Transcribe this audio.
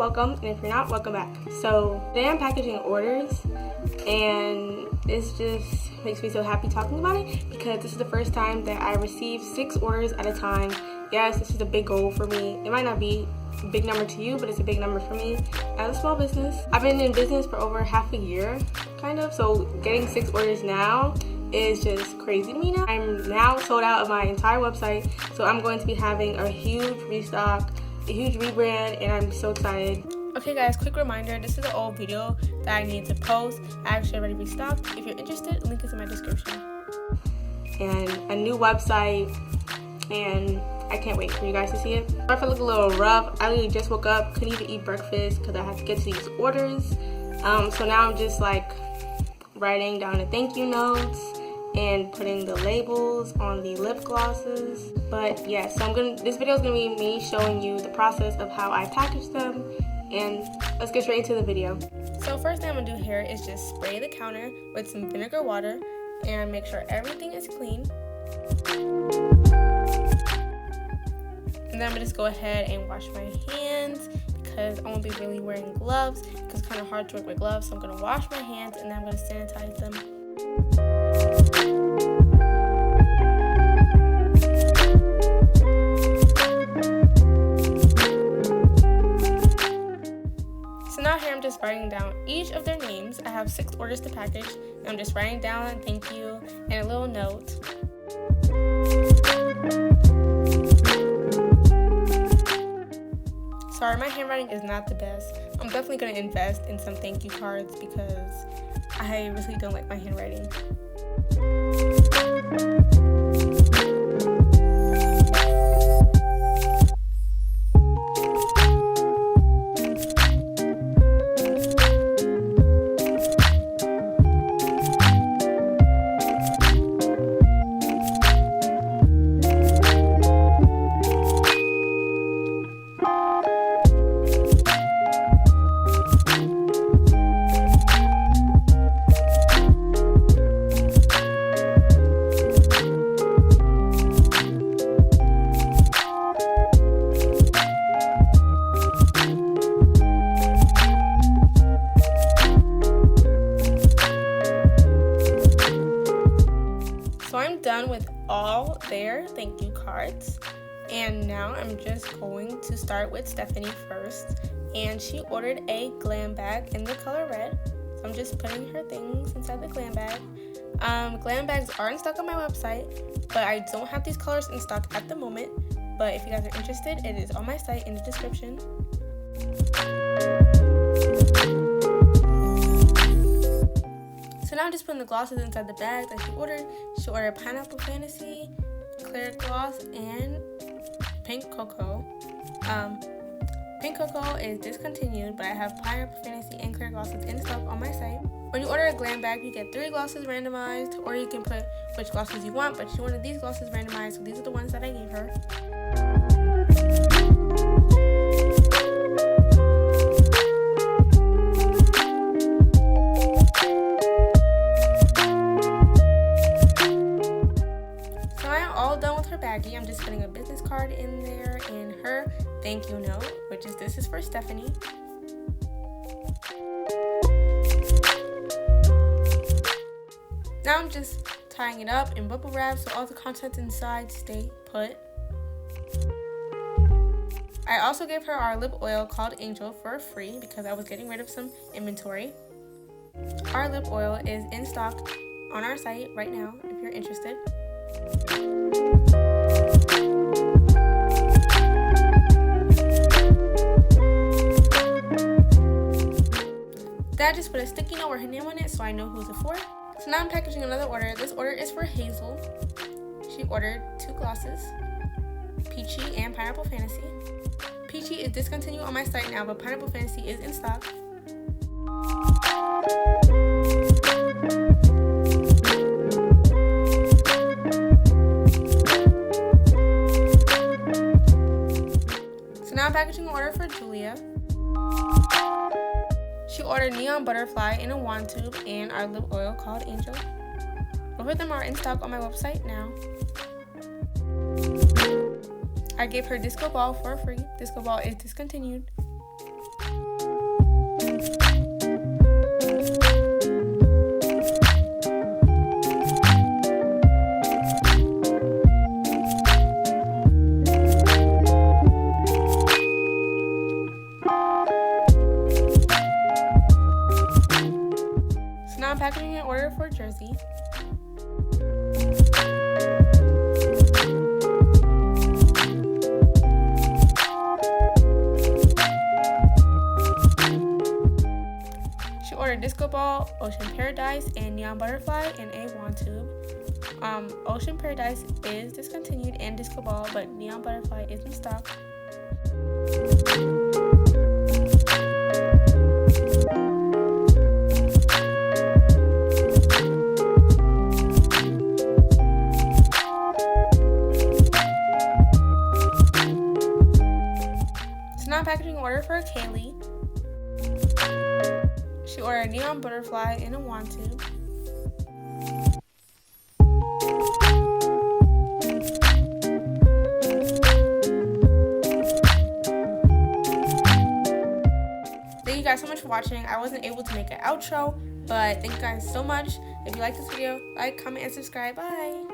welcome, and if you're not, welcome back. So today I'm packaging orders, and this just makes me so happy talking about it because this is the first time that I received 6 orders at a time. Yes, this is a big goal for me. It might not be a big number to you, but it's a big number for me as a small business. I've been in business for over half a year, kind of, so getting 6 orders now is just crazy to me now. I'm now sold out of my entire website, so I'm going to be having a huge restock, a huge rebrand, and I'm so excited. Okay guys, quick reminder, this is an old video that I need to post. I actually already restocked. If you're interested, link is in my description. And a new website, and I can't wait for you guys to see it. Sorry if I look a little rough. I literally just woke up, couldn't even eat breakfast because I had to get to these orders. So now I'm just like writing down the thank you notes and putting the labels on the lip glosses. But yeah, so this video is gonna be me showing you the process of how I package them, and let's get straight into the video. So first thing I'm gonna do here is just spray the counter with some vinegar water and make sure everything is clean. And then I'm gonna just go ahead and wash my hands because I won't be really wearing gloves because it's kind of hard to work with gloves. So I'm gonna wash my hands and then I'm gonna sanitize them. So now here I'm just writing down each of their names. I have 6 orders to package, and I'm just writing down thank you and a little note. Sorry, my handwriting is not the best. I'm definitely going to invest in some thank you cards because I really don't like my handwriting. So I'm done with all their thank you cards, and now I'm just going to start with Stephanie first, and she ordered a glam bag in the color red. So I'm just putting her things inside the glam bag. Glam bags are in stock on my website, but I don't have these colors in stock at the moment. But if you guys are interested, it is on my site in the description. So now I'm just putting the glosses inside the bag that she ordered. She ordered Pineapple Fantasy, Clear Gloss, and Pink Cocoa. Pink Cocoa is discontinued, but I have Pineapple Fantasy and Clear Glosses in stock on my site. When you order a glam bag, you get 3 glosses randomized, or you can put which glosses you want, but she wanted these glosses randomized, so these are the ones that I gave her. I'm just putting a business card in there and her thank you note, which is this is for Stephanie. Now I'm just tying it up in bubble wrap so all the contents inside stay put. I also gave her our lip oil called Angel for free because I was getting rid of some inventory. Our lip oil is in stock on our site right now if you're interested. I just put a sticky note or her name on it so I know who's it for. So now I'm packaging another order. This order is for Hazel. She ordered 2 glosses, Peachy and Pineapple Fantasy. Peachy is discontinued on my site now, but Pineapple Fantasy is in stock. So now I'm packaging an order for Julia. She ordered Neon Butterfly in a wand tube and our lip oil called Angel. Both of them are in stock on my website now. I gave her Disco Ball for free. Disco Ball is discontinued. packaging an order for Jersey. She ordered Disco Ball, Ocean Paradise, and Neon Butterfly in a wand tube. Ocean Paradise is discontinued and Disco Ball, but Neon Butterfly is in stock. So now I'm packaging an order for Kaylee. She ordered Neon Butterfly in a wand tube. Thank you guys so much for watching. I wasn't able to make an outro, but thank you guys so much. If you like this video, like, comment, and subscribe. Bye!